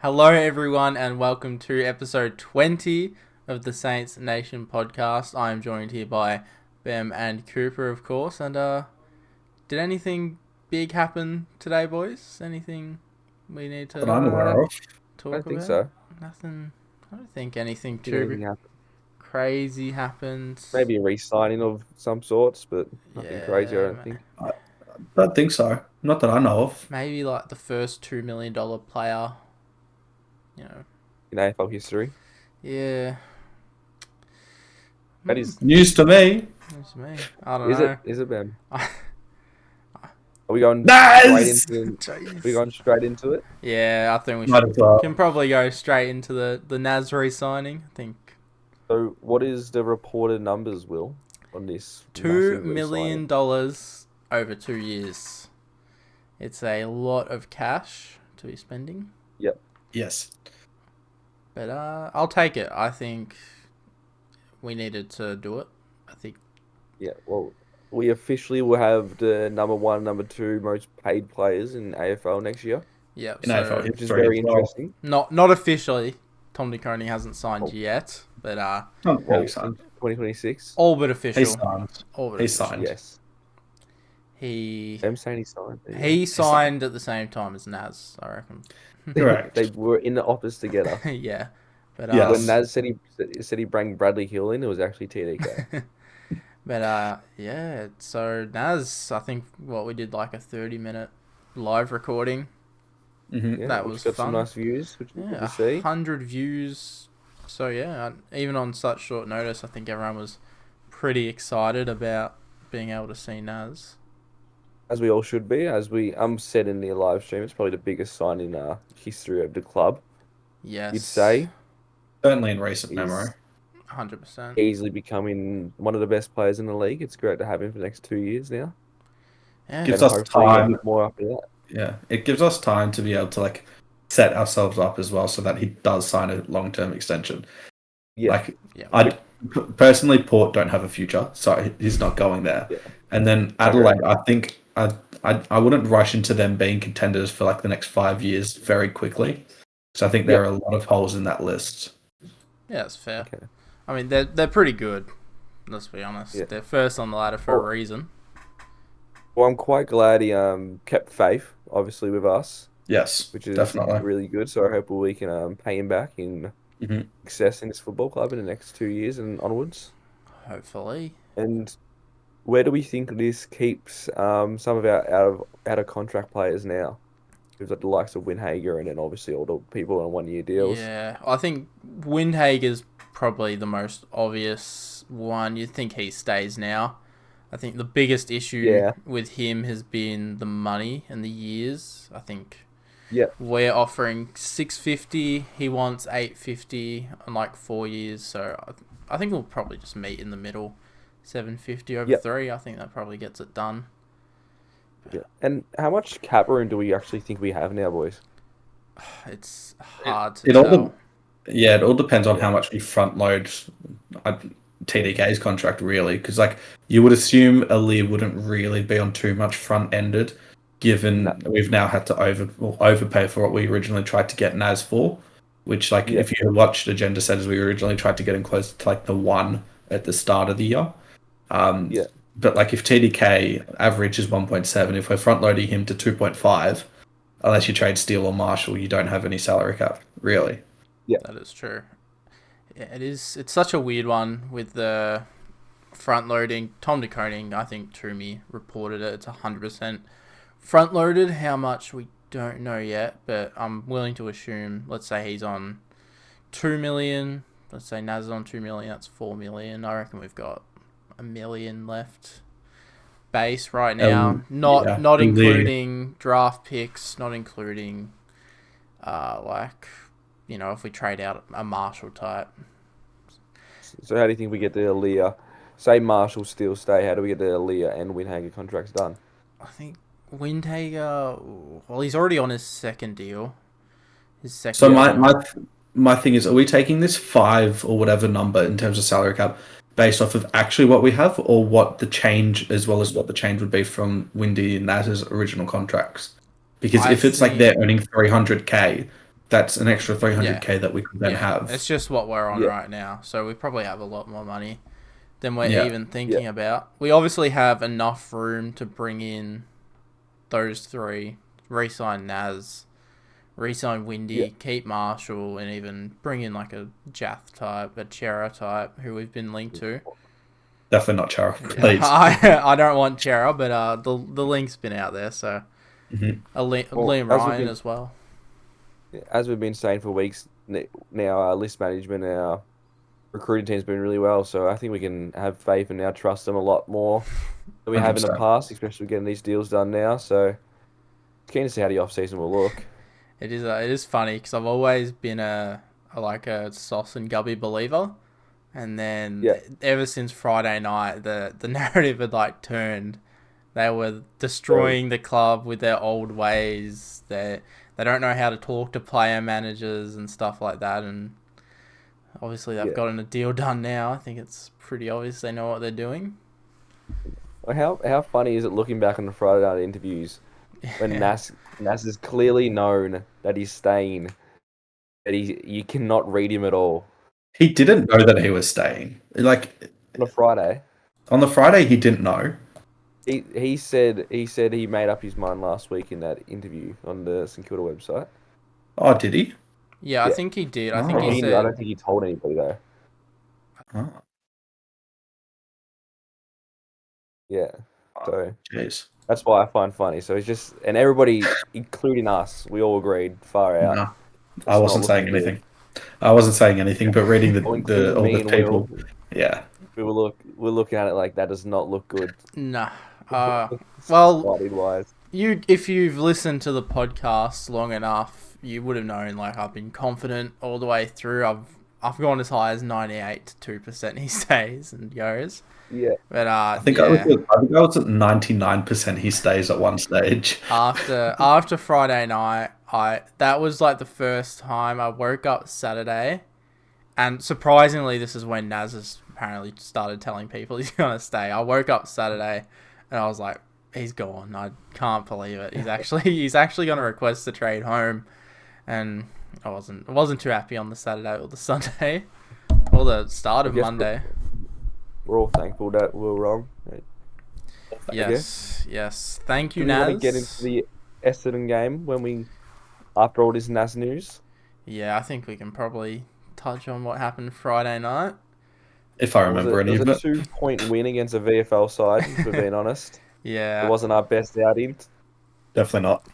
Hello, everyone, and welcome to episode 20 of the Saints Nation podcast. I am joined here by Bem and Cooper, of course. And did anything big happen today, boys? Anything we need That I'm aware to of. talk I about? think so. Nothing. I don't think anything Did too anything happen? crazy happened. Maybe a re-signing of some sorts, but nothing crazy, I don't think. I don't think so. Not that I know of. Maybe like the first $2 million player. You know. In AFL history. Yeah. That is. News to me. That's me. I don't Is know. it? Is it, Ben? Are we going Nice! straight into? Jeez. Are we going straight into it? Yeah, I think we Might should. as well. Can probably go straight into the Naz re-signing. I think So, what is the reported numbers, Will, on this? $2 massive million re-signing? over 2 years. It's a lot of cash to be spending, Yes. but I'll take it. I think we needed to do it. I think. Yeah. Well, we officially will have the number one, number two most paid players in AFL next year, Yeah. In AFL which is history very as well. interesting. Not officially. Tom DeConey hasn't signed Oh. yet, but Not Well, really in signed. 2026. all but He official. signed. All but He official. signed. Yes. I'm saying he signed. There you He signed at the same time as Naz, I reckon. go. Correct. They were in the office together. Yeah, but Yes. When Naz said he bring Bradley Hill in, it was actually TDK. But yeah. So Naz, I think we did like a 30-minute live recording. Mm-hmm. Yeah, That which was got fun. some nice views, which is good Yeah, to see. 100 views. So yeah, even on such short notice, I think everyone was pretty excited about being able to see Naz. As we all should be. Said in the live stream, it's probably the biggest sign in history of the club. Yes, You'd say Certainly in recent he's memory. 100%. easily becoming one of the best players in the league. It's great to have him for the next 2 years now. Yeah, Gives And us hopefully a time. bit more after that. Yeah. It gives us time to be able to set ourselves up as well so that he does sign a long-term extension. Yeah. I personally, Port don't have a future, so he's not going there. Yeah. And then Adelaide, I think I wouldn't rush into them being contenders for the next 5 years very quickly. So I think there are a lot of holes in that list. Yeah, that's fair. Okay. I mean, they're pretty good. Let's be honest. Yeah. They're first on the ladder for a reason. Well, I'm quite glad he kept faith, obviously, with us, Yes, which is definitely. really good. So I hope we can pay him back in success in this football club in the next 2 years and onwards. Hopefully. And where do we think this keeps some of our out of contract players now? We've got the likes of Winhager and then obviously all the people on 1 year deals. Yeah, I think Windhager's probably the most obvious one. You'd think he stays now. I think the biggest issue with him has been the money and the years. I think we're offering $650. He wants $850 on 4 years. So I think we'll probably just meet in the middle. $750 over 3. I think that probably gets it done. Yeah. And how much cap room do we actually think we have now, boys? It's hard to tell. It all depends on how much we front load TDK's contract, really, because you would assume Ali wouldn't really be on too much front ended, given we've now had to overpay for what we originally tried to get Naz for, which if you watched Agenda Setters, we originally tried to get him close to the 1 at the start of the year. But if TDK average is 1.7, if we're front loading him to 2.5, unless you trade Steele or Marshall, you don't have any salary cap, really. Yeah, that is true. It is. It's such a weird one with the front loading. Tom DeConing, I think Toomey reported it. It's 100% front loaded. How much we don't know yet, but I'm willing to assume. Let's say he's on 2 million. Let's say Naz is on 2 million. That's 4 million. I reckon we've got $1 million left base right now. Not including draft picks. Not including if we trade out a Marshall type. So how do you think we get the Aaliyah? Say Marshall still stay. How do we get the Aaliyah and Winhager contracts done? I think Windhager. Well, he's already on his second deal. So my thing is, are we taking this 5 or whatever number in terms of salary cap based off of actually what we have, or what the change, as well as what the change would be from Windy and Naz's original contracts? Because if it's they're earning 300k that's an extra 300k that we could then have. It's just what we're on Yeah. right now, so we probably have a lot more money than we're Yeah. even thinking about. We obviously have enough room to bring in those three, re-sign Naz, re-sign Windy, Yeah. keep Marshall, and even bring in like a Jath type, a Chera type, who we've been linked to. Definitely not Chara, please. I don't want Chera, but the link's been out there, so Mhm. Liam as we've Ryan been- as well. As we've been saying for weeks now, our list management, our recruiting team's been really well. So I think we can have faith and now trust them a lot more than we have in the 100%. past, especially getting these deals done now. So keen to see how the off season will look. It is funny because I've always been a Sauce and Gubby believer, and then Yeah. ever since Friday night, the narrative had like turned. They were destroying the club with their old ways. They don't know how to talk to player managers and stuff like that. And obviously they've Yeah. gotten a deal done now. I think it's pretty obvious they know what they're doing. How funny is it looking back on the Friday night interviews when Nas is clearly known that he's staying, that you cannot read him at all He didn't know that he was staying. Like on a Friday. on the Friday, he didn't know. He said he made up his mind last week in that interview on the St Kilda website. Oh, did he? Yeah, I Yeah. think he did. I Oh. think he I said. don't think he told anybody though. Oh, Yeah. So jeez. that's why I find funny. So it's just, and everybody, including us, we all agreed far out. No, It's I not wasn't saying looking good. anything. I wasn't saying anything, but reading Well, all including me, the and people. Yeah. we're looking at it like that does not look good. Nah. Well, Body-wise. if you've listened to the podcast long enough, you would have known like I've been confident all the way through. I've gone as high as 98 to 2% he stays and goes. Yeah. But I think I was at 99% he stays at one stage. after Friday night, that was like the first time I woke up Saturday, and surprisingly, this is when Naz has apparently started telling people he's gonna stay. I woke up Saturday, and I was like, he's gone. I can't believe it. He's actually gonna request the trade home, and I wasn't too happy on the Saturday or the Sunday, or the start of I guess Monday. We're all thankful that we were wrong. Yes. Thank you, Do we Naz. want to get into the Essendon game after all this Naz news? Yeah, I think we can probably touch on what happened Friday night. If I remember any It of was it. a 2-point win against a VFL side, if we're being honest. Yeah. It wasn't our best outing. Definitely not.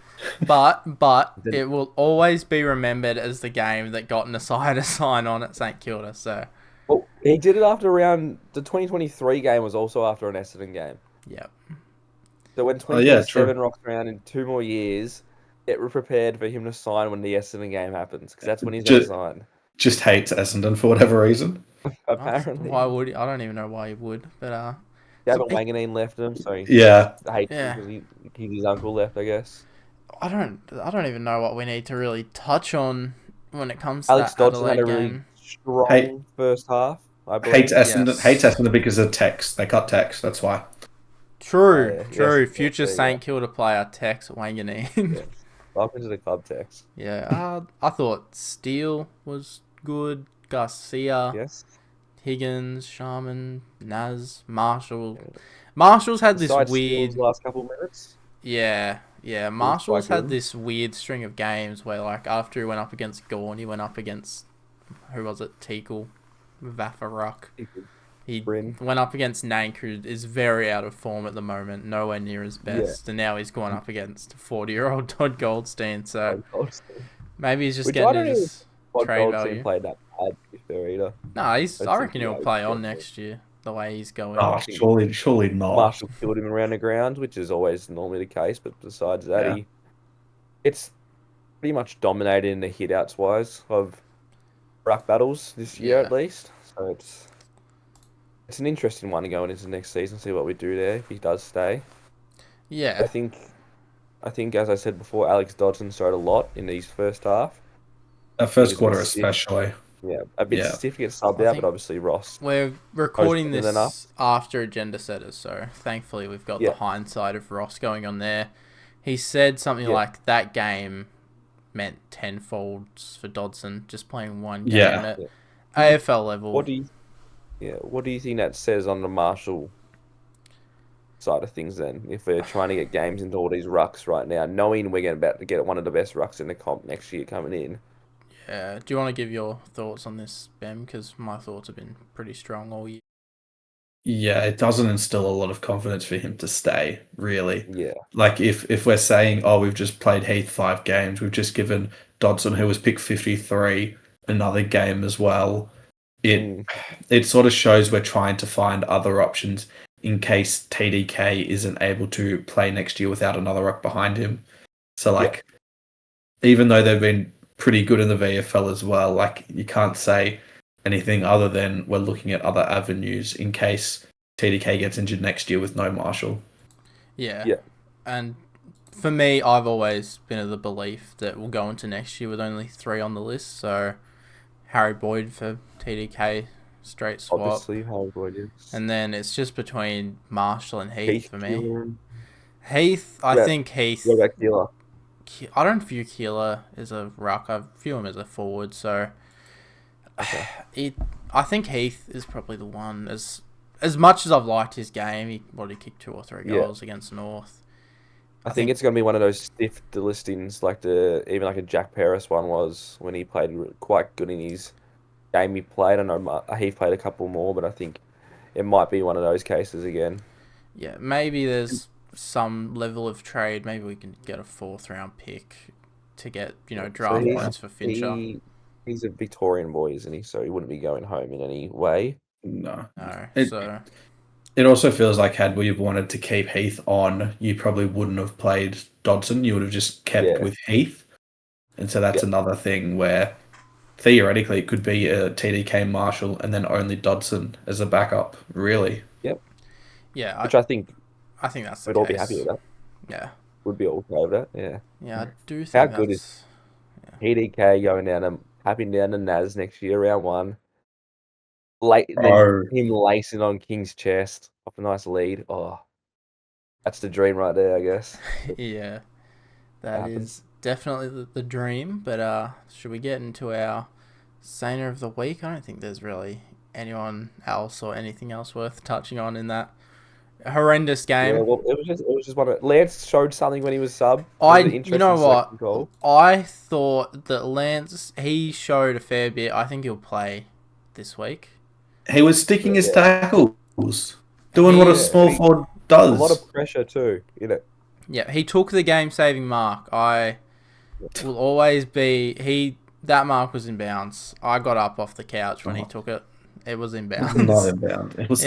But it will always be remembered as the game that got Nasai to sign on at St Kilda. So Well, he did it after around the 2023 game was also after an Essendon game. Yep. So when Oh, yeah, 2027 true. rocks around in 2 more years, get prepared for him to sign when the Essendon game happens, because that's when he's going to sign. Just hates Essendon for whatever reason. Apparently. Why would he? I don't even know why he would. But Gavin Wanganeen left him, so he Yeah. hates Yeah. him because his uncle left, I guess. I don't even know what we need to really touch on when it comes to Alex that Dodson Adelaide had a really game. strong Hey. first half, I believe. Hates Essendon. Yes. Hates Essendon because of text. They cut text. That's why. True. Yes, Future there you St Kilda player Tex Wanganeen. Yes. Welcome to the club, Tex. Yeah. I thought Steele was good. Garcia. Yes. Higgins, Sharman, Naz, Marshall. Marshall's had this Besides weird. Steele's last couple of minutes. Yeah. Marshall's quite had good. this weird string of games where, like, after he went up against Gorn, he went up against who was it? Teakle, Vafaruk. He Bryn. went up against Nank, who is very out of form at the moment, nowhere near his best, and now he's gone up against 40-year-old Todd Goldstein. So maybe he's just Which I getting don't his Todd trade Goldstein value. played that bad, to be fair, either. No, I reckon he'll play on next year. The way he's going. Oh, surely not. Marshall killed him around the ground, which is always normally the case. But besides that, Yeah. it's pretty much dominated in the hitouts wise of ruck battles this year Yeah. at least. So it's an interesting one to go into next season. See what we do there if he does stay. Yeah. I think as I said before, Alex Dodson started a lot in his first half. That first He was quarter a bit stiff. especially. Yeah, a bit Yeah. stiff gets subbed I out, think- but obviously Ross. We're recording Posted enough. this after Agenda Setters, so thankfully we've got Yeah. the hindsight of Ross going on there. He said something Yeah. like that game meant tenfolds for Dodson just playing one game Yeah. at Yeah. AFL level. What do you think that says on the Marshall side of things then? If we're trying to get games into all these rucks right now, knowing we're about to get one of the best rucks in the comp next year coming in. Yeah. Do you want to give your thoughts on this, Ben? Because my thoughts have been pretty strong all year. Yeah, it doesn't instill a lot of confidence for him to stay, really. Yeah. Like if we're saying, oh, we've just played Heath 5 games, we've just given Dodson, who was pick 53, another game as well. It sort of shows we're trying to find other options in case TDK isn't able to play next year without another ruck behind him. So like, even though they've been pretty good in the VFL as well, like you can't say anything other than we're looking at other avenues in case TDK gets injured next year with no Marshall. Yeah. Yeah. And for me, I've always been of the belief that we'll go into next year with only 3 on the list. So Harry Boyd for TDK, straight swap. Obviously, Harry Boyd is. And then it's just between Marshall and Heath for me. Keeler. Heath, I think Heath. What about Keeler? I don't view Keeler as a ruck. I view him as a forward. So I think Heath is probably the one. As much as I've liked his game, he kicked 2 or 3 goals against North. I think it's going to be one of those stiff delistings, like even like a Jack Paris one was when he played quite good in his game he played. I know Heath played a couple more, but I think it might be one of those cases again. Yeah, maybe there's some level of trade. Maybe we can get a 4th round pick to get draft points for Fincher. He's a Victorian boy, isn't he? So he wouldn't be going home in any way. No. So it also feels like had we wanted to keep Heath on, you probably wouldn't have played Dodson. You would have just kept with Heath. And so that's another thing where theoretically it could be a TDK Marshall and then only Dodson as a backup, really. Yep. Yeah. Which I think that's the we'd all be happy with that. Yeah. We'd be all okay with that, yeah. Yeah, I do think How good is TDK going tapping down to Naz next year, round 1. Then him lacing on King's chest off a nice lead. Oh, that's the dream right there, I guess. Yeah, that is definitely the dream. But should we get into our Saner of the week? I don't think there's really anyone else or anything else worth touching on in that horrendous game. Yeah, well, it was just one of Lance showed something when he was sub. You know what? Goal. I thought that Lance, he showed a fair bit. I think he'll play this week. He was sticking his tackles, doing what a small forward does. A lot of pressure too, Yeah, he took the game-saving mark. I will always be... That mark was in bounds. I got up off the couch when he took it. It was in bounds. Not in bounds. It was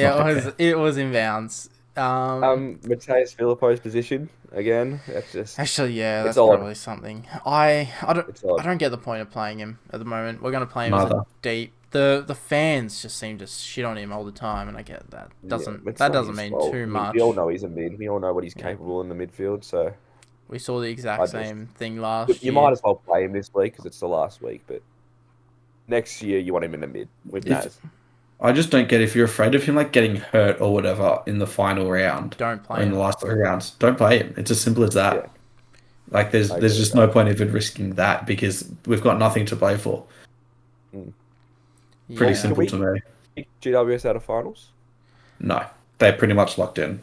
It was in bounds. Mateus Filippo's position again. That's just actually that's probably something. I don't get the point of playing him at the moment. We're gonna play him as a deep. The fans just seem to shit on him all the time, and I get that. Doesn't mean too much. We all know he's a mid. We all know what he's capable in the midfield. So we saw the exact same thing last year. You might as well play him this week because it's the last week. But next year you want him in the mid with Naz. I just don't get if you're afraid of him getting hurt or whatever in the final round. Don't play him. In the last 3 rounds. Don't play him. It's as simple as that. Yeah. There's just no point even risking that because we've got nothing to play for. Pretty simple to me. Kick GWS out of finals? No. They're pretty much locked in.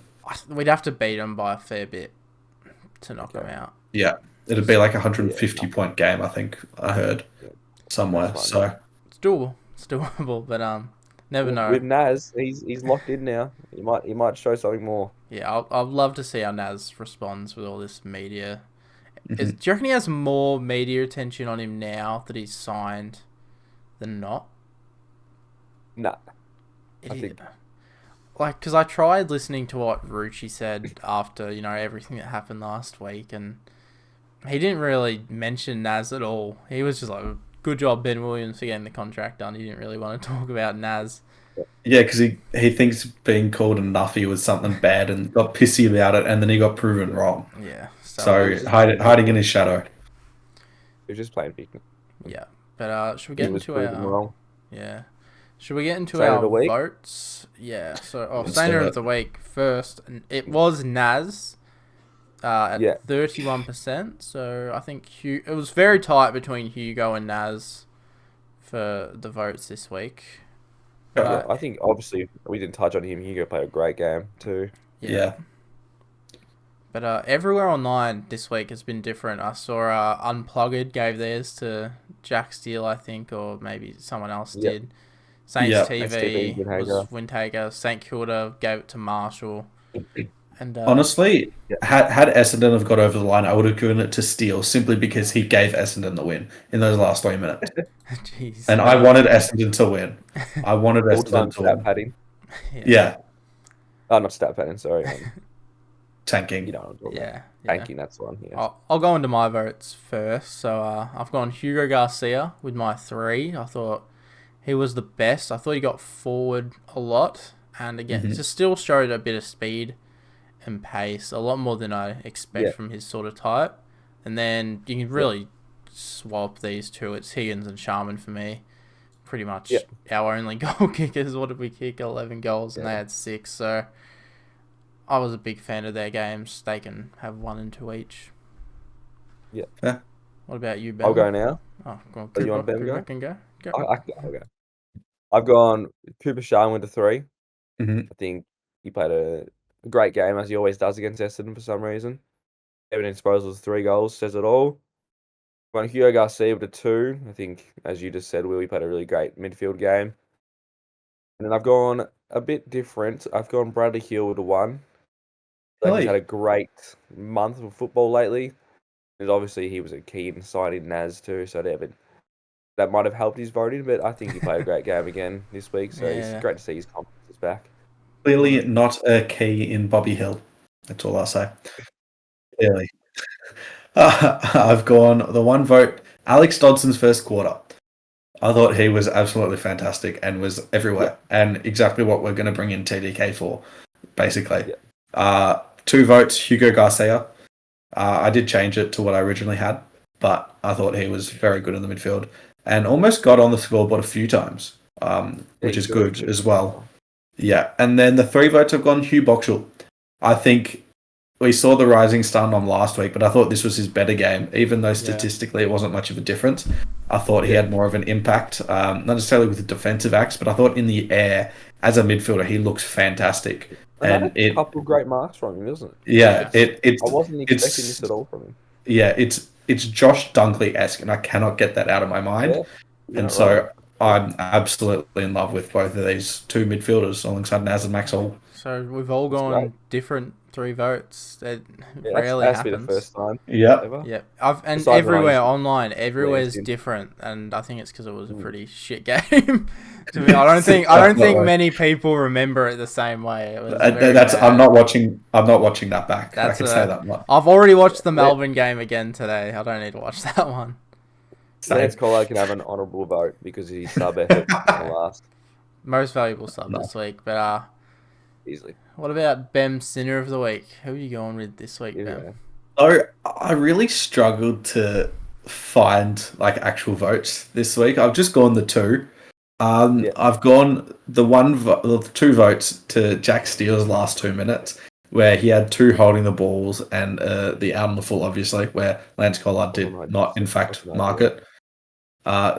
We'd have to beat them by a fair bit to knock them out. Yeah. It'd be like a 150-point game, I think I heard somewhere. So it's doable. It's doable, but never know. With Naz, he's locked in now. He might show something more. Yeah, I'd love to see how Naz responds with all this media. Do you reckon he has more media attention on him now that he's signed than not? Nah. Because I tried listening to what Rucci said after, everything that happened last week, and he didn't really mention Naz at all. He was just like, good job, Ben Williams, for getting the contract done. He didn't really want to talk about Naz. Yeah, because he thinks being called a nuffy was something bad and got pissy about it, and then he got proven wrong. Yeah. So hiding in his shadow. He was just playing victim. Yeah. But should we get into our... wrong. Yeah. Should we get into our votes? Yeah. So, Saner of the week first. It was Naz. at 31%. So I think it was very tight between Hugo and Naz for the votes this week. Yeah, I think obviously we didn't touch on him. Hugo played a great game too. Yeah. But everywhere online this week has been different. I saw Unplugged gave theirs to Jack Steele, I think, or maybe someone else did. Saints TV was Windhager. St Kilda gave it to Marshall. And honestly, had Essendon have got over the line, I would have given it to Steele simply because he gave Essendon the win in those last 3 minutes. Jeez, and I wanted Essendon to win. I wanted Essendon to win. Padding. Yeah. Oh, not stat padding, sorry. Tanking. You know what I'm talking about. Yeah. Tanking, that's the one. Yeah. I'll go into my votes first. So I've gone Hugo Garcia with my 3. I thought he was the best. I thought he got forward a lot. And again, just still showed a bit of speed and pace, a lot more than I expect from his sort of type. And then you can really swap these two. It's Higgins and Sharman for me. Pretty much our only goal kickers. What did we kick? 11 goals, and they had 6. So I was a big fan of their games. They can have 1 and 2 each. Yeah. What about you, Ben? I'll go now. Oh, go on. You want Ben to go? Can go. Okay. I've gone Cooper Sharman with a 3. Mm-hmm. I think he played a great game, as he always does against Essendon for some reason. Evidence disposals, 3 goals, says it all. I've gone Hugo Garcia with a 2. I think, as you just said, Will, he played a really great midfield game. And then I've gone a bit different. I've gone Bradley Hill with a 1. He's had a great month of football lately. And obviously he was a key in signing Naz too, so that might have helped his voting, but I think he played a great game again this week, so it's great to see his confidence is back. Clearly not a key in Bobby Hill. That's all I'll say. Clearly. I've gone the 1 vote, Alex Dodson's first quarter. I thought he was absolutely fantastic and was everywhere, and exactly what we're going to bring in TDK for, basically. 2 votes, Hugo Garcia. I did change it to what I originally had, but I thought he was very good in the midfield and almost got on the scoreboard a few times, which is good as well. Yeah, and then the 3 votes have gone Hugh Boxall. I think we saw the rising star nom last week, but I thought this was his better game, even though statistically it wasn't much of a difference. I thought he had more of an impact, not necessarily with the defensive acts, but I thought in the air, as a midfielder, he looks fantastic. And a couple of great marks from him, isn't it? Yeah, I wasn't expecting this at all from him. Yeah, it's Josh Dunkley-esque, and I cannot get that out of my mind. So I'm absolutely in love with both of these 2 midfielders alongside Naz and Maxwell. So we've all gone different 3 votes. It rarely happens. That's been the first time. Yeah. And everywhere online, everywhere's different, and I think it's because it was a pretty shit game. To me, I don't think many people remember it the same way. It was I'm not watching that back. I can say that much. I've already watched the Melbourne game again today. I don't need to watch that one. Lance Collard can have an honourable vote because he's sub effort in the last. Most valuable sub this week, but easily. What about Bem's Sinner of the Week? Who are you going with this week, Bem? So I really struggled to find actual votes this week. I've just gone the 2. I've gone the 2 votes to Jack Steele's last 2 minutes, where he had 2 holding the balls and the out on the full, obviously, where Lance Collard did not, in fact, mark it.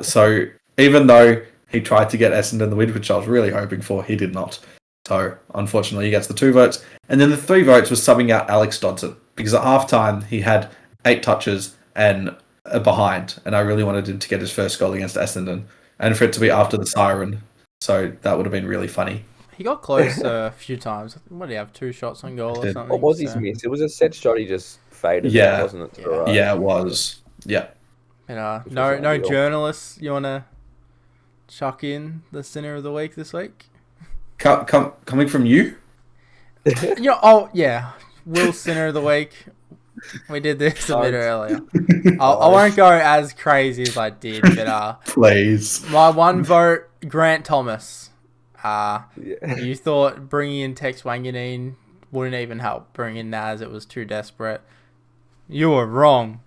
So even though he tried to get Essendon the win, which I was really hoping for, he did not. So unfortunately, he gets the 2 votes. And then the 3 votes was subbing out Alex Dodson, because at halftime he had 8 touches and a behind, and I really wanted him to get his first goal against Essendon, and for it to be after the siren. So that would have been really funny. He got close a few times. What did he have? 2 shots on goal or something? What was his miss? It was a set shot. He just faded. Yeah, wasn't it? Yeah, it was. Yeah. And, no journalists. You want to chuck in the Sinner of the Week this week? Coming from you? Will Sinner of the Week. We did this a bit earlier. I won't go as crazy as I did, but please. My 1 vote, Grant Thomas. You thought bringing in Tex Wanganeen wouldn't even help. Bringing in Naz, it was too desperate. You were wrong.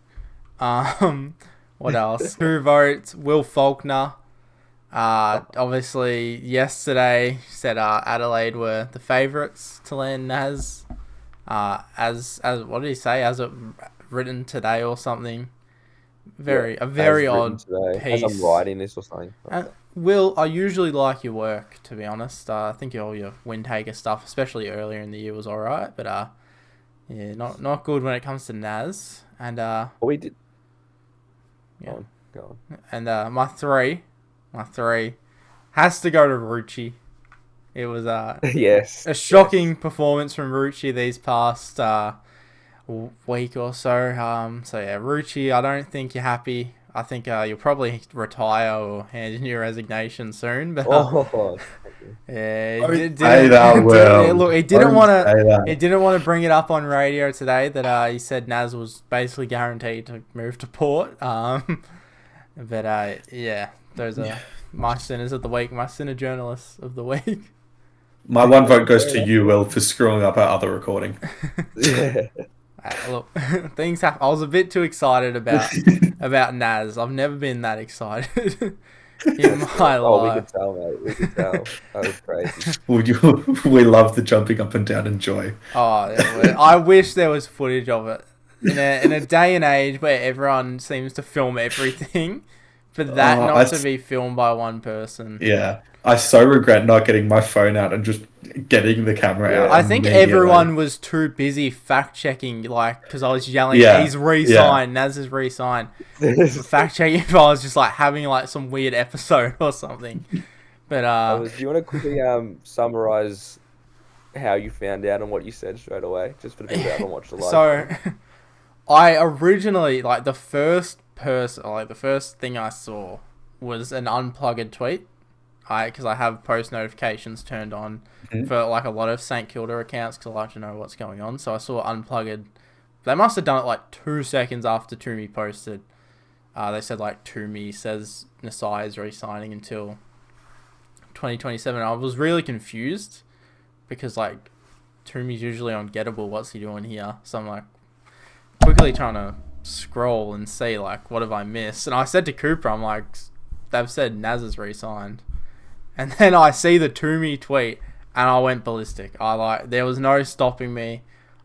What else? 2 votes, Will Faulkner. Obviously, yesterday said Adelaide were the favourites to land Naz. as what did he say? As it written today or something. A very As written odd today, as I'm piece. writing this or something. Will, I usually like your work, to be honest. I think all your Windtaker stuff, especially earlier in the year, was alright, but yeah, not good when it comes to Naz. And We did. yeah. Go on. And my three has to go to Rucci. It was Yes. a shocking performance from Rucci these past week or so. So yeah, Rucci, I don't think you're happy. I think you'll probably retire or hand in your resignation soon. But yeah, look, he didn't want to. He didn't want to bring it up on radio today that he said Naz was basically guaranteed to move to Port. But yeah, those are my sinners of the week, my sinner journalists of the week. My one vote goes to you, Will, for screwing up our other recording. Yeah. Look, things happen. I was a bit too excited about Naz. I've never been that excited in my life. We could tell, mate. We could tell. That was crazy. We love the jumping up and down and joy. Oh, yeah, I wish there was footage of it. In a day and age where everyone seems to film everything, for that not to be filmed by one person. Yeah. I so regret not getting my phone out and just getting the camera out. I think everyone was too busy fact checking, because I was yelling, he's re-signed, Naz is re-signed. Fact checking if I was just having some weird episode or something. But do you want to quickly summarize how you found out and what you said straight away, just for the people that haven't watched the live? So, I originally the first thing I saw was an unplugged tweet. Because I have post notifications turned on for a lot of St Kilda accounts because I like to know what's going on. So I saw unplugged. They must have done it 2 seconds after Toomey posted. They said Toomey says Nasai is re-signing until 2027. I was really confused because Toomey's usually on Gettable. What's he doing here? So I'm quickly trying to scroll and see what have I missed. And I said to Cooper, I'm they've said Naz is re-signed. And then I see the Toomey tweet, and I went ballistic. There was no stopping me.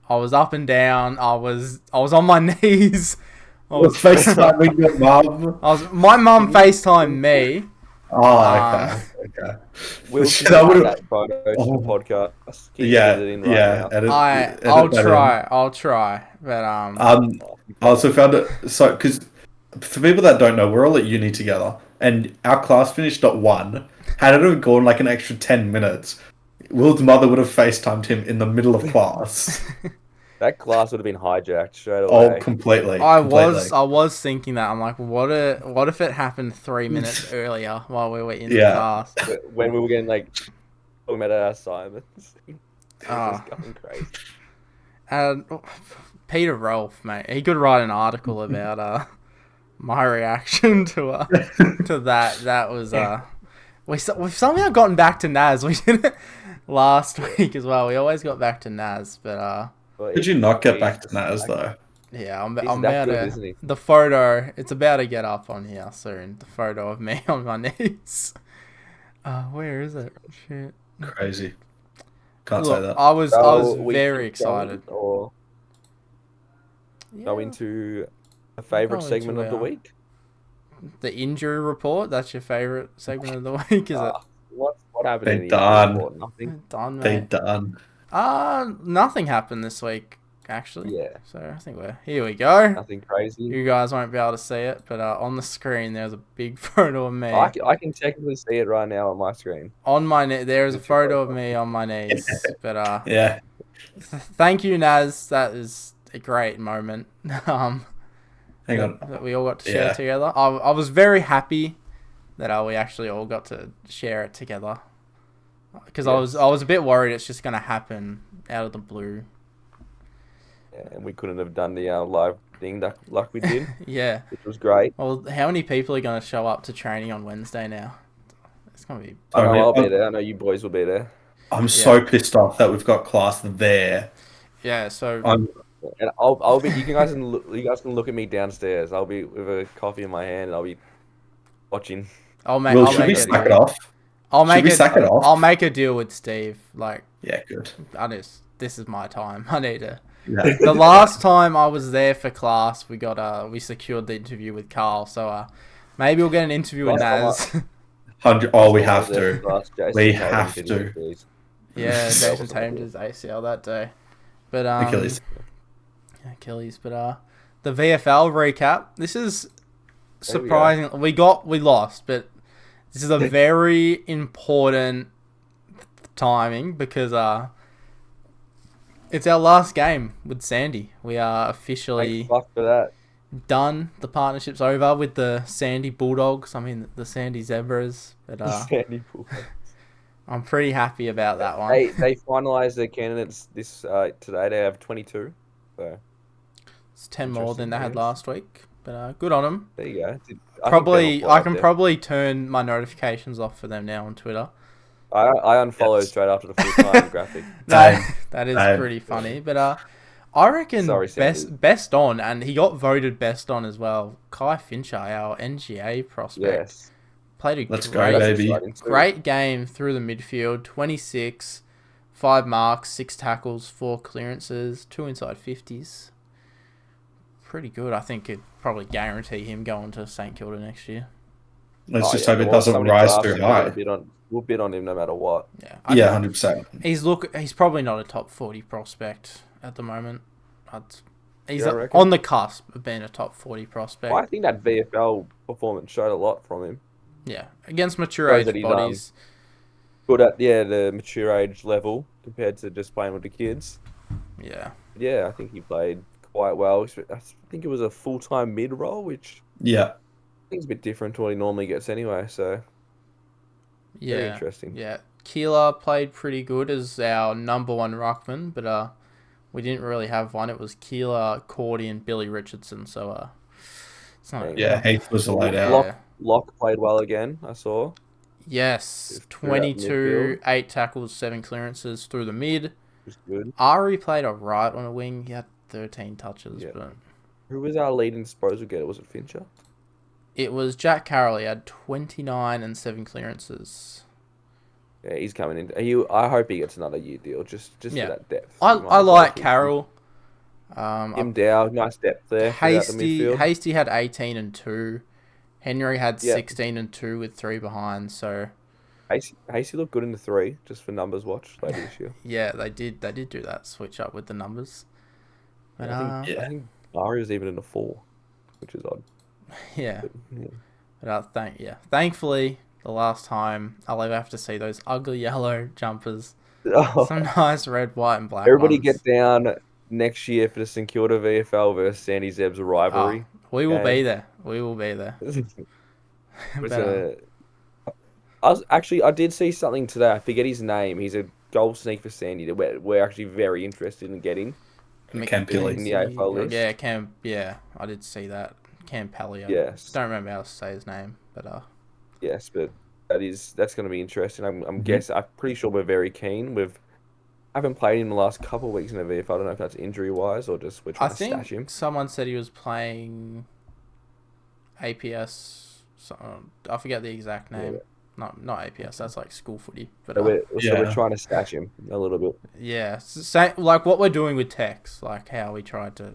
I was up and down. I was on my knees. I was FaceTiming your mum. My mum FaceTimed me. Oh, okay. We'll put that photo to the podcast. I'll try. But I also found it because for people that don't know, we're all at uni together, and our class finished at 1. Had it have gone an extra 10 minutes, Will's mother would have FaceTimed him in the middle of class. That class would have been hijacked straight away. Oh, completely. I was thinking that. I'm what if it happened 3 minutes earlier while we were in the class? When we were getting talking about our assignments. It was going crazy. And Peter Rolfe, mate, he could write an article about my reaction to that. That was we've somehow gotten back to Naz. We did it last week as well. We always got back to Naz, but Did you not get back to Naz though? Yeah, I'm about to. The photo, it's about to get up on here soon. The photo of me on my knees. Where is it? Shit. Crazy. Can't say that. I was very excited. Go into a favourite segment of the week. The injury report. That's your favourite segment of the week, is it? What happened? They're done. Nothing. Done, mate. They're done. Nothing happened this week, actually. Yeah. So I think here we go. Nothing crazy. You guys won't be able to see it, but on the screen there's a big photo of me. I can technically see it right now on my screen. On my there is a photo of me on my knees. But yeah. Thank you, Naz. That is a great moment. Hang on. That we all got to share together. I was very happy that we actually all got to share it together. Because I was a bit worried it's just going to happen out of the blue. Yeah, and we couldn't have done the live thing like we did. Yeah. Which was great. Well, how many people are going to show up to training on Wednesday now? It's going to be... I know I'll be there. I know you boys will be there. I'm so pissed off that we've got class there. Yeah, so... And I'll be. You guys can look at me downstairs. I'll be with a coffee in my hand, and I'll be watching. Should we sack it off? I'll make a deal with Steve. Yeah, good. this is my time. I need to. Yeah. The last time I was there for class, we secured the interview with Carl. So maybe we'll get an interview with Naz. We have to. We have to. Yeah, Jason Tatum did his ACL that day. But Achilles. But the VFL recap. This is surprising. We lost, but this is a very important timing because it's our last game with Sandy. We are officially Fuck for that. done. The partnership's over with the Sandy Bulldogs. I mean, the Sandy Zebras. But Sandy Bulldogs. I'm pretty happy about that one. They finalised their candidates this today. They have 22. So It's 10 more than they had last week. But good on them. there you go. I can probably turn my notifications off for them now on Twitter. I unfollowed straight after the full-time graphic. That is pretty funny. But I reckon Sorry, best on, and he got voted best on as well. Kai Fincher, our NGA prospect, Yes. played a Let's go, baby. great game through the midfield. 26, 5 marks, 6 tackles, 4 clearances, 2 inside 50s. Pretty good. I think it'd probably guarantee him going to St Kilda next year. Let's just hope it doesn't rise too high. We'll bid on him no matter what. Yeah, 100%. He's probably not a top 40 prospect at the moment. He's You reckon? on the cusp of being a top 40 prospect. I think that VFL performance showed a lot from him. Yeah, against mature Shows age that he's, bodies. Good at the mature age level compared to just playing with the kids. Yeah. Yeah, I think he played quite well. I think it was a full-time mid role, which Yeah. I think is a bit different to what he normally gets anyway. So very Yeah. interesting. Yeah. Keeler played pretty good as our number 1 ruckman, but we didn't really have one. It was Keeler, Cordy, and Billy Richardson. So it's not. Yeah, Heath was laid out. Yeah. Locke played well again, I saw. Yes, Just threw out 22, midfield. 8 tackles, 7 clearances through the mid. It was good. Ari played alright on a wing. He had 13 touches, Yeah. but Who was our leading disposal getter? Was it Fincher? it was Jack Carroll. He had 29 and 7 clearances. Yeah, he's coming in. I hope he gets another year deal, just for that depth. I You might as well like keep Carroll. him down, nice depth there. throughout the midfield. Hasty had 18 and 2. Henry had Yeah. 16 and 2 with 3 behind. So Hasty looked good in the 3, just for numbers watch later this year. yeah, they did do that switch up with the numbers. But I think Ari was even in the 4, which is odd. yeah. But, But thankfully, the last time I'll ever have to see those ugly yellow jumpers. yeah. Some nice red, white, and black Everybody ones. get down next year for the St Kilda VFL versus Sandy Zeb's rivalry. We will Okay. be there. We will be there. I did see something today. I forget his name. He's a goal sneak for Sandy that we're actually very interested in getting. Cam Pilley. In the AFL list. Yeah, Cam. Yeah, I did see that. Cam Pelly. Yes. Don't remember how to say his name, but Yes, but that's going to be interesting. I'm pretty sure we're very keen. I haven't played in the last couple of weeks in the VFL. I don't know if that's injury wise or just we're I trying to stash him. think someone said he was playing APS. I forget the exact name. Yeah. Not APS. That's like school footy. But So we're trying to stash him a little bit. yeah, like what we're doing with Tex, like how we tried to.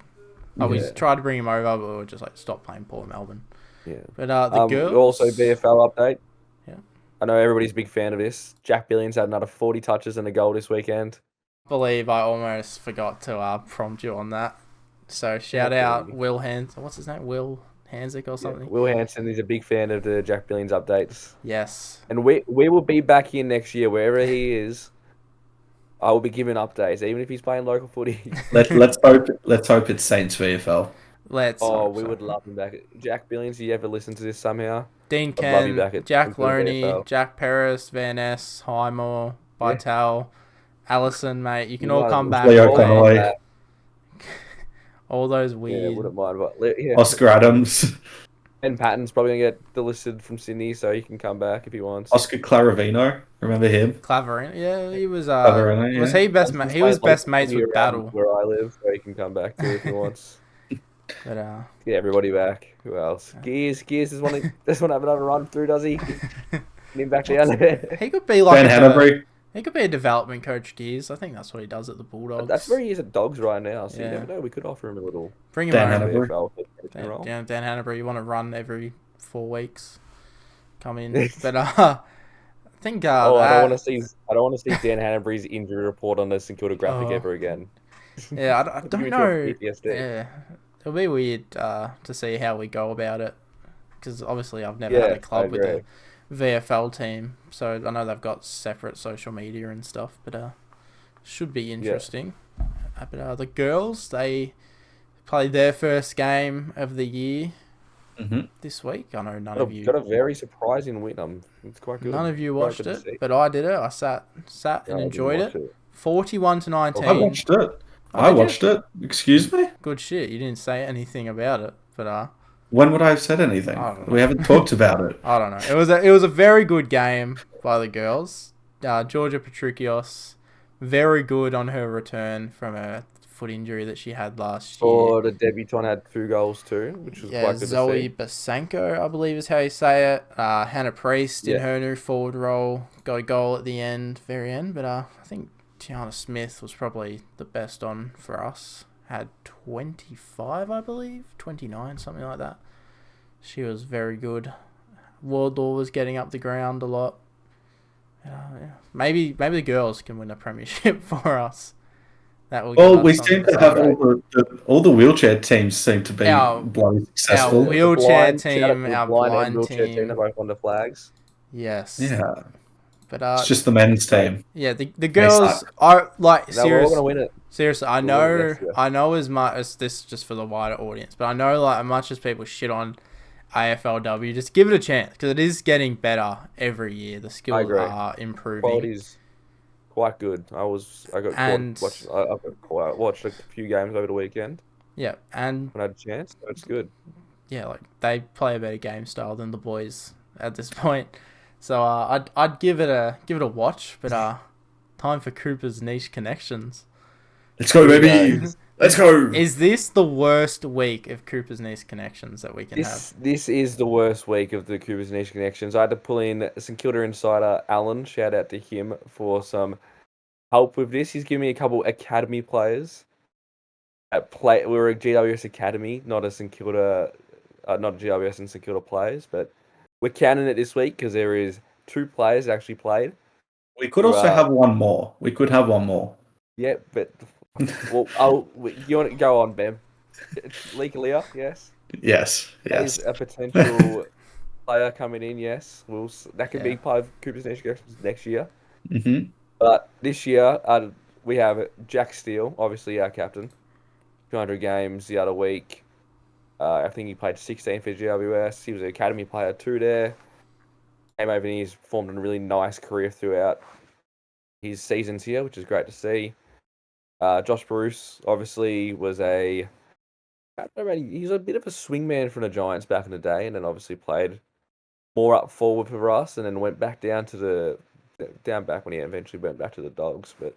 We tried to bring him over, but we were just like stop playing Port Melbourne. Yeah. But the girls Also VFL update. Yeah. I know everybody's a big fan of this. Jack Billings had another 40 touches and a goal this weekend. I believe I almost forgot to prompt you on that. So shout out Will what's his name? Will Hansick or something? Yeah. Will Hanson is a big fan of the Jack Billings updates. Yes. And we will be back here next year, wherever he is. I will be giving updates, even if he's playing local footy. Let's hope it's Saints VFL. We would love him back. Jack Billings, do you ever listen to this somehow? Dean I'd love you Ken, back at Jack St Kilda Loney, VFL. Jack Paris, Van Ness, Highmore, Vital, Allison, mate. You can all come back. Leo man. Connolly. All those Yeah, weird. wouldn't mind. But Oscar Adams. Ben Patton's probably going to get delisted from Sydney, so he can come back if he wants. Oscar Claravino. Remember him? Claverino. Yeah, he was. Claverino, yeah. Was he best? He was best mates with Battle. Where I live, so he can come back too if he wants. But Get everybody back. Who else? Gears doesn't want to have another run through, does he? Get him back down there. he could be like Ben Hanbury. He could be a development coach, Gears. I think that's what he does at the Bulldogs. That's where he is at Dogs right now. So Yeah. you never know. We could offer him a little Bring him Dan home. Hannibal. VFL coaching role. Dan Hannibal, you want to run every 4 weeks? Come in. But I think I don't want to see Dan Hanbury's injury report on the St Kilda graphic ever again. Yeah, I Give don't me know. PTSD. Yeah, it'll be weird to see how we go about it, because obviously I've never had a club with a VFL team, so I know they've got separate social media and stuff, but should be interesting. But the girls, they played their first game of the year this week. I know none of you got a very surprising win. It's quite good. None of you watched it, but I did it. I sat and enjoyed it. 41-19. I watched it. I watched it. Excuse me? Good shit. You didn't say anything about it, but when would I have said anything? We haven't talked about it. I don't know. It was a very good game by the girls. Georgia Petrukios, very good on her return from a foot injury that she had last year. Oh, the debutant had 2 goals too, which was quite good Zoe to see. Basenko, I believe is how you say it. Hannah Priest in her new forward role got a goal at the very end. But I think Tiana Smith was probably the best on for us. Had 25, I believe, 29, something like that. She was very good. Wardlaw was getting up the ground a lot. Maybe the girls can win a premiership for us. That will. We seem to have all the wheelchair teams seem to be bloody successful. Our wheelchair team, our blind wheelchair team, they're both on the flags. Yes. Yeah. But it's just the men's team. Yeah, the girls are like we're all gonna win it. Seriously, I know as much as this just for the wider audience, but I know like as much as people shit on AFLW, just give it a chance because it is getting better every year. The skills are improving. Quality's quite good. I watched a few games over the weekend. Yeah, and when I had a chance, it's good. Yeah, like they play a better game style than the boys at this point. So I'd give it a watch, but time for Cooper's Niche Connections. Let's go, baby. Let's go. Is this the worst week of Cooper's Niche Connections that we can have? This is the worst week of the Cooper's Niche Connections. I had to pull in St Kilda insider Alan. Shout out to him for some help with this. He's given me a couple academy players. We were a GWS academy, not a St Kilda, not a GWS and St Kilda players, but we're counting it this week because there is 2 players that actually played. We could also have one more. We could have one more. Yeah, but you want to go on, Bam? Leah, yes. Yes. Is a potential player coming in. Yes, that could be part of Cooper's next year. Mm-hmm. But this year, we have Jack Steele, obviously our captain. 200 games the other week. I think he played 16 for GWS. He was an academy player too there. Came over and he's formed a really nice career throughout his seasons here, which is great to see. Josh Bruce obviously was he's a bit of a swingman from the Giants back in the day, and then obviously played more up forward for us, and then went back down back when he eventually went back to the Dogs. But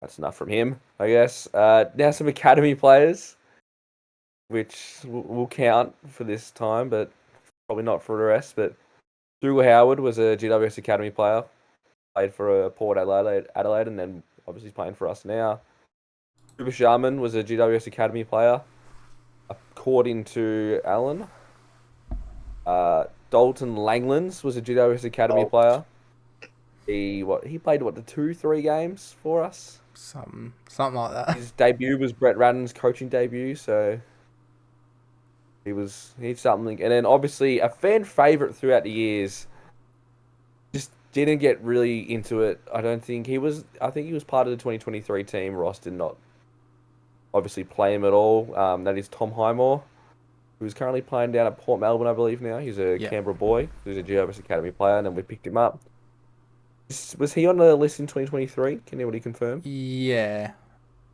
that's enough from him, I guess. Now some academy players, which will count for this time, but probably not for the rest. But Drew Howard was a GWS academy player, played for Port Adelaide, and then obviously he's playing for us now. Cooper Sharman was a GWS academy player, according to Alan. Dalton Langlands was a GWS academy player. He played the 2-3 games for us. Something like that. His debut was Brett Radden's coaching debut, so he's something. And then obviously a fan favourite throughout the years, just didn't get really into it. I think he was part of the 2023 team. Ross did not obviously play him at all. That is Tom Highmore, who's currently playing down at Port Melbourne, I believe now. He's a Canberra boy. He's a GWS academy player, and then we picked him up. Was he on the list in 2023? Can anybody confirm? Yeah.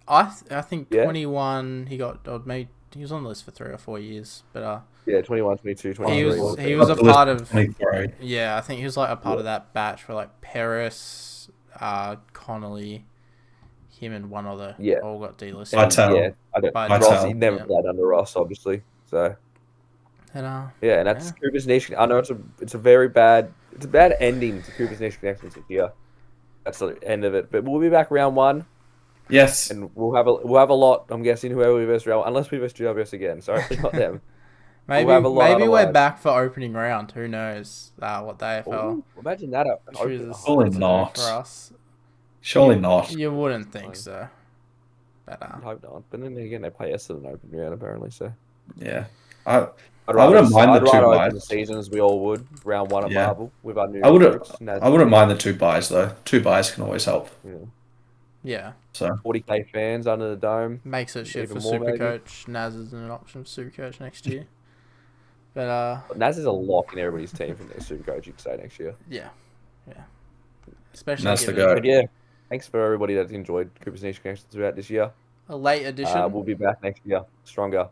I think 21 he got, or maybe he was on the list for 3 or 4 years, but 21, 22, 23. He was a part of 23. Yeah, I think he was like a part of that batch where like Paris, Connolly, him and one other all got delisted. Ross, he never played under Ross, obviously. So and that's Cooper's Niche. I know it's a bad ending to Cooper's Niche Connections this year. That's the end of it. But we'll be back round 1, Yes. and we'll have a lot. I'm guessing whoever we verse round 1, unless we verse GWS again. Sorry, not them. Maybe We'll have a lot maybe we're otherwise. back for opening round. Who knows what the AFL Ooh, imagine that. chooses Surely to do not. for us. Surely not. You wouldn't think so. But I hope not. But then again, they play Essendon open round apparently. So Yeah. I I'd wouldn't mind the two rather buys. open the season as we all would round 1 at Yeah. Marvel with our new I recruits. wouldn't mind the 2 buys though. 2 buys can always help. yeah, So 40k fans under the dome. makes it shit Even for more, maybe. Supercoach. Naz is an option for Supercoach next year. But But Naz is a lock in everybody's team from their Supercoach, you'd say, next year. yeah. Especially Naz the given goat. But yeah, thanks for everybody that's enjoyed Cooper's Niche Connections throughout this year. a late edition. We'll be back next year, stronger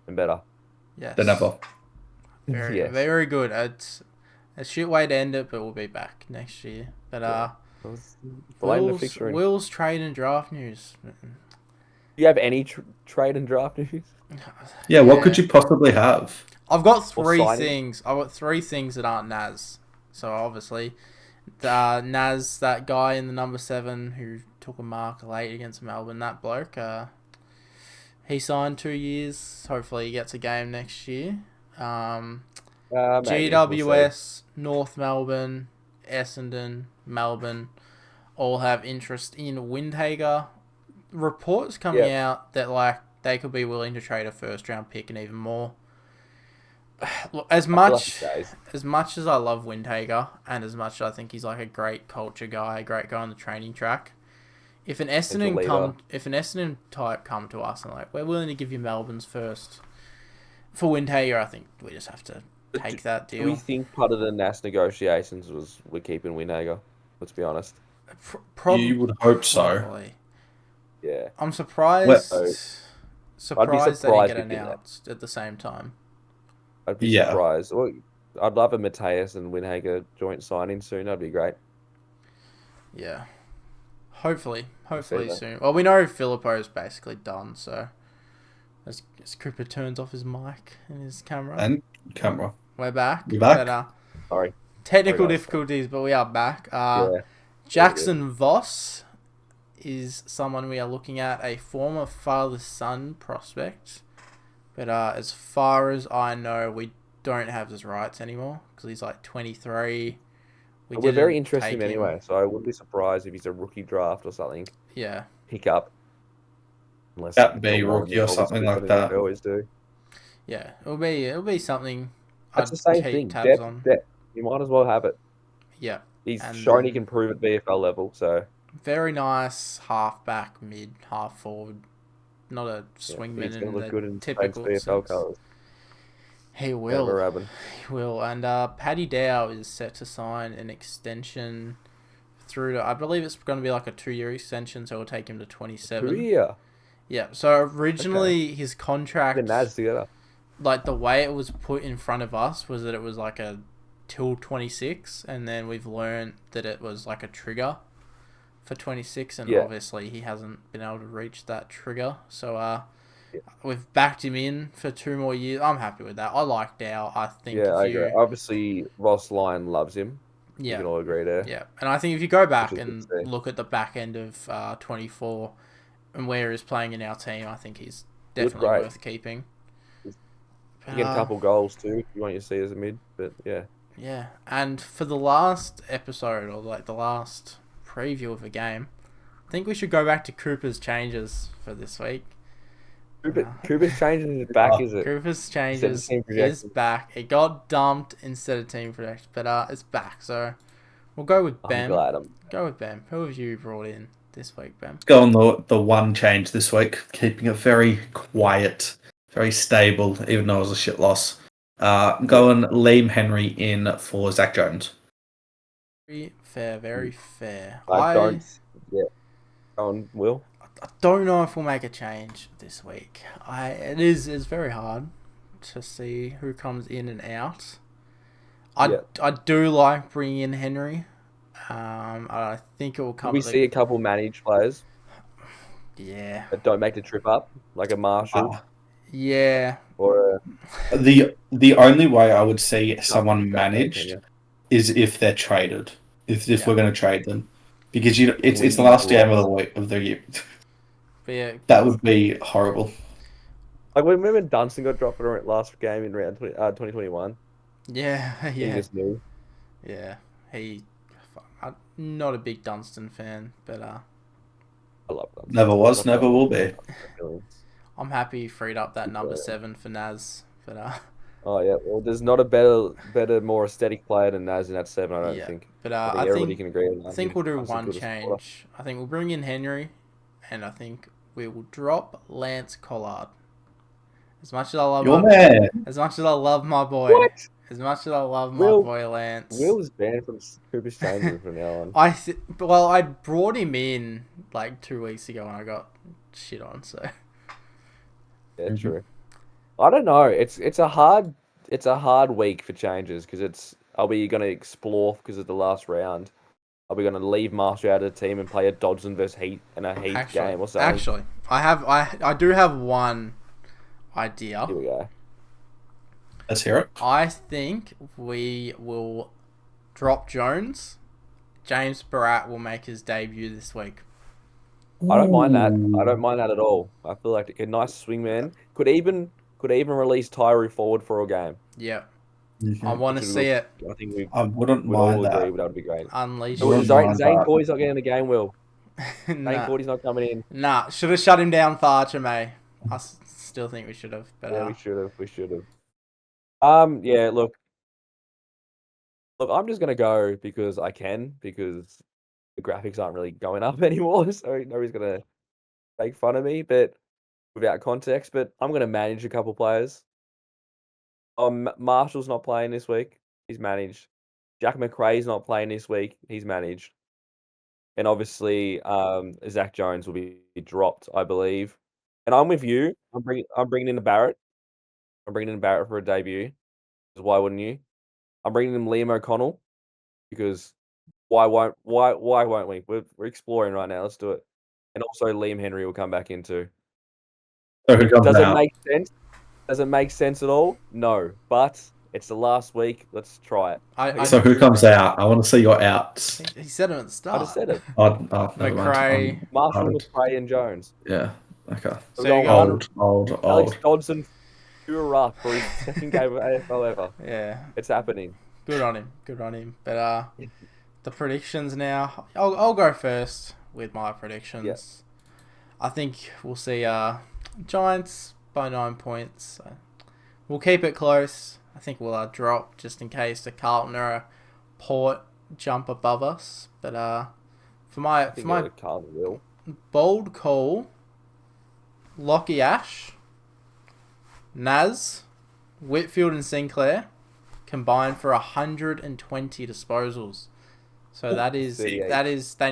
and better. Yes. than ever. Very, Yes. very good. It's a shit way to end it, but we'll be back next year. But Blame the fixture. Will's trade and draft news. Do you have any trade and draft news? Yeah, what could you possibly have? I've got Or 3 signing? things. I've got 3 things that aren't Naz. So obviously, Naz, that guy in the number 7 who took a mark late against Melbourne, that bloke. He signed 2 years. Hopefully, he gets a game next year. Maybe. We'll GWS, North Melbourne, Essendon, Melbourne, all have interest in Windhager. Reports coming out that they could be willing to trade a first round pick and even more. Look, as much as I love Windhager and as much as I think he's like a great culture guy, a great guy on the training track, if an Essendon type come to us and we're willing to give you Melbourne's first for Windhager, I think we just have to take that deal. Do we think part of the NAS negotiations was we're keeping Windhager? Let's be honest. You would hope so. Probably. Yeah. I'm surprised. I'd be Surprised they surprised didn't if get he did announced at the same time. I'd be surprised. Well, I'd love a Mateus and Windhager joint signing soon. That'd be great. Yeah. Hopefully that. soon. Well, we know Filippo's basically done, so as Cooper turns off his mic and his camera. And camera. We're back. You're back? But, Sorry. technical Sorry, guys. difficulties, but we are back. Yeah. Jackson Voss is someone we are looking at, a former father-son prospect. But as far as I know, we don't have his rights anymore because he's 23. We're very interested in him anyway, so I wouldn't be surprised if he's a rookie draft or something. Yeah. Pick up. Unless That be rookie or something like that. They always do. Yeah, it'll be something. That's the I'd same keep thing. tabs on. Depth. You might as well have it. Yeah. He's And, shown he can prove at VFL level, so Very nice half-back, mid, half-forward. Not a swingman he's going in to look good the in typical VFL sense. colours. He will. Rabbin. He will. And Paddy Dow is set to sign an extension through to, I believe it's going to be like a 2-year extension, so it'll take him to 27. 2 year. Yeah, so originally his contract, The Naz together. the way it was put in front of us was that it was like a till 26, and then we've learned that it was like a trigger for 26, and obviously he hasn't been able to reach that trigger. So we've backed him in for 2 more years. I'm happy with that. I like Dow. I think I agree. Obviously, Ross Lyon loves him. We can all agree there. Yeah, and I think if you go back Which is and good to see. look at the back end of 24 and where he's playing in our team, I think he's definitely great. worth keeping. You get a couple goals too if you want to see as a mid, but yeah. Yeah, and for the last episode, or the last preview of the game, I think we should go back to Cooper's changes for this week. Cooper's changing his back, is it? Cooper's changes team is projection. back. It got dumped instead of team projection, but it's back. So we'll go with Bam. I'm glad Go with Bam. Who have you brought in this week, Bam? Go on the one change this week, keeping it very quiet, very stable, even though it was a shit loss. Going Liam Henry in for Zach Jones. Very fair, very fair. I don't. Yeah. Go on, Will. I don't know if we'll make a change this week. It's very hard to see who comes in and out. I do like bringing in Henry. I think it will come. We see a couple managed players. Yeah. That don't make the trip up, like a Marshall. Yeah. Or the only way I would see someone managed is if they're traded. If we're going to trade them, Because it's the last game of the week of the year. But yeah, That would be horrible. Like, remember when Dunstan got dropped in the last game in round 2021? yeah, He yeah, just knew. yeah. I'm not a big Dunstan fan, but I love Dunstan. Never was, never will be. I'm happy he freed up that number 7 for Naz. But Oh yeah, well, there's not a better, more aesthetic player than Naz in that 7. I don't think. But I think I everybody think can agree on that. I think we'll do That's the one goodest supporter. change. I think we'll bring in Henry, and I think we will drop Lance Collard. As much as I love Your my, man. as much as I love my boy, What? as much as I love my Will- boy Lance, Will's banned from Cooper's change room from now on. I brought him in like 2 weeks ago and I got shit on. So Yeah, true. I don't know. It's a hard week for changes because are we going to explore because it's the last round? Are we going to leave Marshall out of the team and play a Dodson versus Heat in a Heat game or something? actually, I do have one idea. Here we go. Let's hear it. I think we will drop Jones. James Barat will make his debut this week. I don't mind that. I don't mind that at all. I feel like a nice swingman could even release Tyree forward for a game. Yeah. Mhm. I want to see it. I think I wouldn't we'd all mind agree that. that would be great. Unleash. Wouldn't Zane mind that. Cordy's not getting in the game, Will. Zane Nah. Cordy's not coming in. Nah, should have shut him down for Archer May. I still think we should have. But Yeah, we should have. Yeah, look, I'm just gonna go because I can, because the graphics aren't really going up anymore, so nobody's gonna make fun of me, but without context. But I'm gonna manage a couple players. Marshall's not playing this week. He's managed. Jack McRae's not playing this week. He's managed. And obviously, Zach Jones will be dropped, I believe. And I'm with you. I'm bringing in the Barrett. I'm bringing in Barrett for a debut. Because why wouldn't you? I'm bringing in Liam O'Connell because why won't we? We're exploring right now. Let's do it. And also Liam Henry will come back in too. So who comes Does it out? make sense? Does it make sense at all? No, but it's the last week. Let's try it. So who comes out? I want to see your outs. he said it at the I start. just said it. Oh, never mind. McRae. Marshall, Hard. McRae, and Jones. Yeah. Okay. So We're going you got- Alex Old. Dodson, pure up for his second game of AFL ever. Yeah. It's happening. Good on him. But the predictions now. I'll go first with my predictions. Yeah. I think we'll see Giants by 9 points. So we'll keep it close. I think we'll drop just in case the Carlton or a Port jump above us. But for my Carlton will. bold call, Lockie Ash, Naz, Whitfield and Sinclair combined for 120 disposals. So they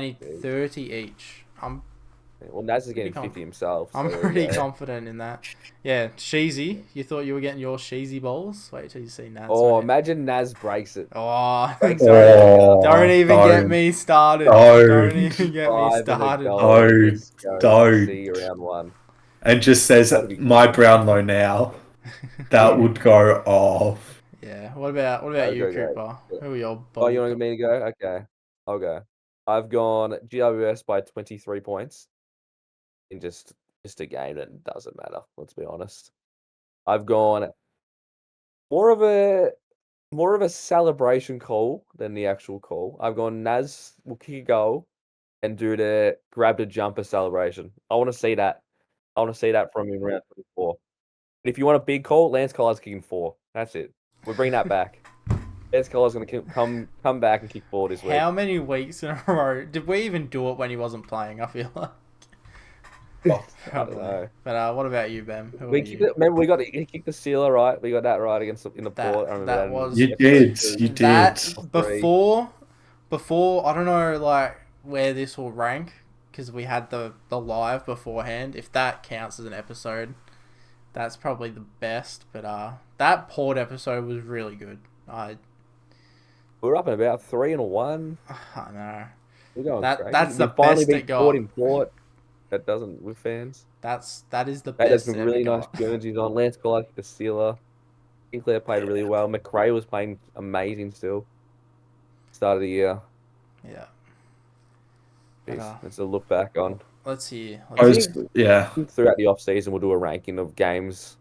need 30 each. Well, Naz is getting Pretty 50 himself. I'm so, pretty yeah. confident in that. Yeah, Sheezy. You thought you were getting your Sheezy balls? Wait till you see Naz. Oh, mate. imagine Naz breaks it. Oh, Breaks don't even get me started. Don't even get me started. Don't. See round one. And just says, That'd be my Brownlow now. That would go off. Yeah. What about That'd you, go great. Cooper? Who are your Oh, you want me to go? Okay. I'll go. I've gone GWS by 23 points in just a game that doesn't matter, let's be honest. I've gone more of a celebration call than the actual call. I've gone Naz will kick a goal and do the grab the jumper celebration. I want to see that. I want to see that from him round 24. And if you want a big call, Lance Collard's kicking 4. That's it. We'll bring that back. Lance Collard's going to come back and kick 4 this week. How many weeks in a row did we even do it when he wasn't playing? I feel like. I don't know. But what about you, Ben? Who We are kicked you? it, remember he kicked the sealer, right? We got that right against in the Port. I remember that that. was- You did. You did. That before I don't know like where this will rank because we had the live beforehand. If that counts as an episode, that's probably the best. But that Port episode was really good. We're up at about 3-1. I know. We're going crazy. That's the We finally best it beat got. Port in Port. That doesn't with fans. That is the That has best. some it really ever nice got. Guernseys on. Lance Collard, the sealer. Sinclair played really well. McRae was playing amazing still. Start of the year. Yeah. But, It's a look back on. let's hear. I think Yeah. throughout the off season we'll do a ranking of games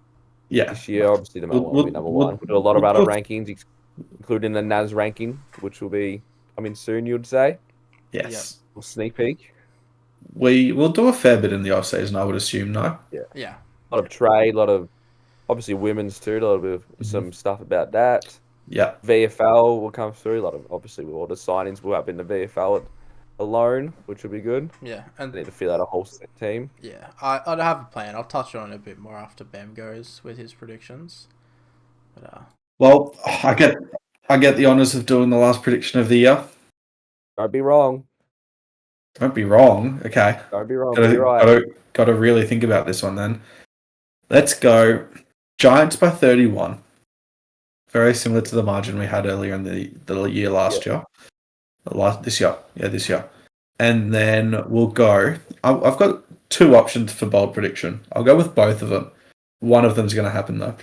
Yeah. this year. Obviously, the Melbourne will be number one. We'll do a lot of other rankings, including the NAS ranking, which will be coming soon. You'd say? Yes. Or sneak peek. We will do a fair bit in the off season, I would assume. No. Yeah. A lot of trade, a lot of obviously women's too. A lot of some stuff about that. Yeah. VFL will come through. A lot of obviously with all the signings will have in the VFL alone, which will be good. Yeah, and They need to fill out a whole team. yeah, I'd have a plan. I'll touch on it a bit more after Bem goes with his predictions. But Well, I get the honours of doing the last prediction of the year. Don't be wrong. Don't be wrong. Okay. Don't be wrong. Be right. Gotta really think about this one then. Let's go Giants by 31. Very similar to the margin we had earlier in the year last year. This year. Yeah, this year. And then we'll go. I've got two options for bold prediction. I'll go with both of them. One of them's going to happen though.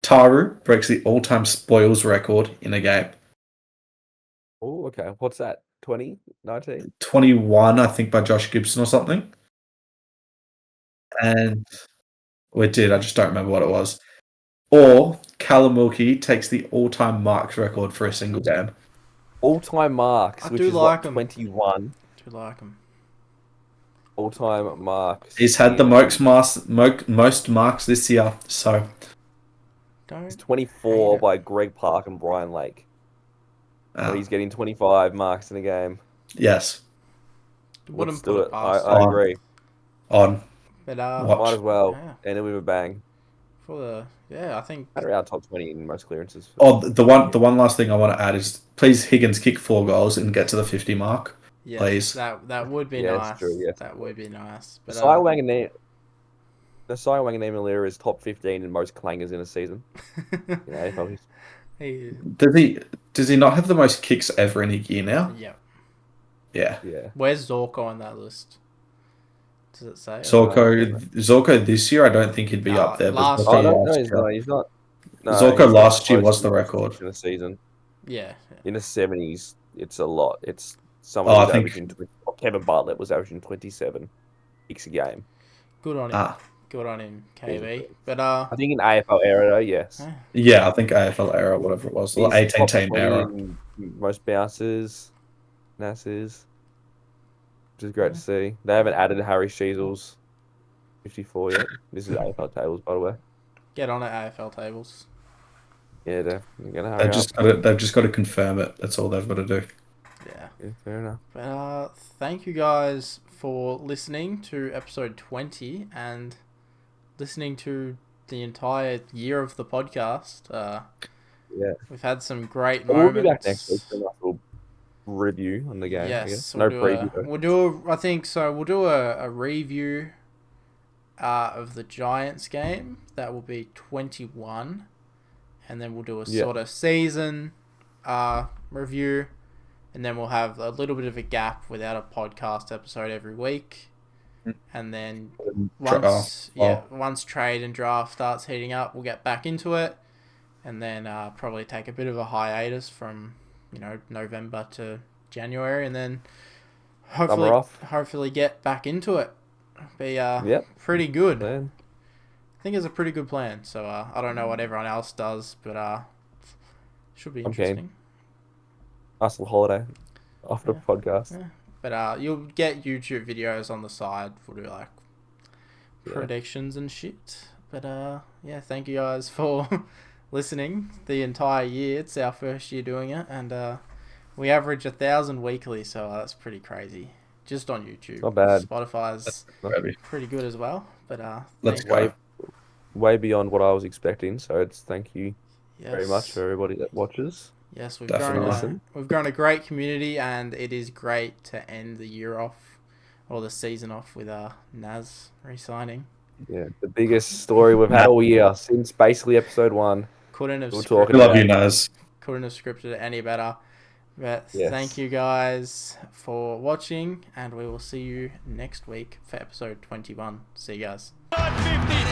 Taru breaks the all-time spoils record in a game. Oh, okay. What's that? 20? 19? 21, I think, by Josh Gibson or something. And we did. I just don't remember what it was. Or Callum Wilkie takes the all-time marks record for a single game. All-time marks, I which do is like what, him. 21. do like him. All-time marks. He's had the most marks this year, so It's Don't 24 by Greg Park and Brian Lake. So he's getting 25 marks in a game. yes. wouldn't Let's put do it it. past. I agree. On. But Watch. Might as well. Yeah. End it with a bang. I think At around top 20 in most clearances. Oh, the one last thing I want to add is please Higgins kick 4 goals and get to the 50 mark. yeah, Please. that would be Yeah, nice. it's true, yes. That would be nice. But Cy Wanganeen is top 15 in most clangers in a season. Yeah, probably. Does he not have the most kicks ever in a year now? Yeah. Yeah. Yeah. Where's Zorko on that list? Does it say? Zorko this year, I don't think he'd be up there. Last but year. No, he's not. No, Zorko he's last year close was to the record. in a season. Yeah. In the 70s, it's a lot. It's someone was averaging. Kevin Bartlett was averaging 27 kicks a game. Good on him. Good on him, KB. But I think in AFL era, though, yes. Yeah, I think AFL era, whatever it was, the 18 team era. Most bounces, NASs, which is great to see. They haven't added Harry Sheasels 54 yet. This is AFL tables, by the way. Get on it, AFL tables. Yeah, they're gonna hurry They've just got to confirm it. That's all they've got to do. Yeah. Fair enough. But thank you guys for listening to episode 20 and listening to the entire year of the podcast. Yeah. We've had some great moments. We'll be back next week for a nice little review on the game. Yes, no preview. We'll do a review of the Giants game. That will be 21, and then we'll do a sort of season review, and then we'll have a little bit of a gap without a podcast episode every week, and then once trade and draft starts heating up, we'll get back into it, and then probably take a bit of a hiatus from November to January, and then hopefully get back into it. Be pretty good. Man. I think it's a pretty good plan. So I don't know what everyone else does, but should be interesting. Nice little holiday after the podcast. Yeah. But you'll get YouTube videos on the side. We'll do like predictions and shit. But thank you guys for listening the entire year. It's our first year doing it, and we average 1,000 weekly, so that's pretty crazy. Just on YouTube. Not bad. Spotify's pretty good as well. But let's go. Way beyond what I was expecting. So it's thank you very much for everybody that watches. Yes, we've grown a great community, and it is great to end the year off, or the season off, with Naz re-signing. Yeah, the biggest story we've had all year since basically episode 1. Couldn't have Love you, Naz. Couldn't have scripted it any better. But thank you guys for watching, and we will see you next week for episode 21. See you guys. 50.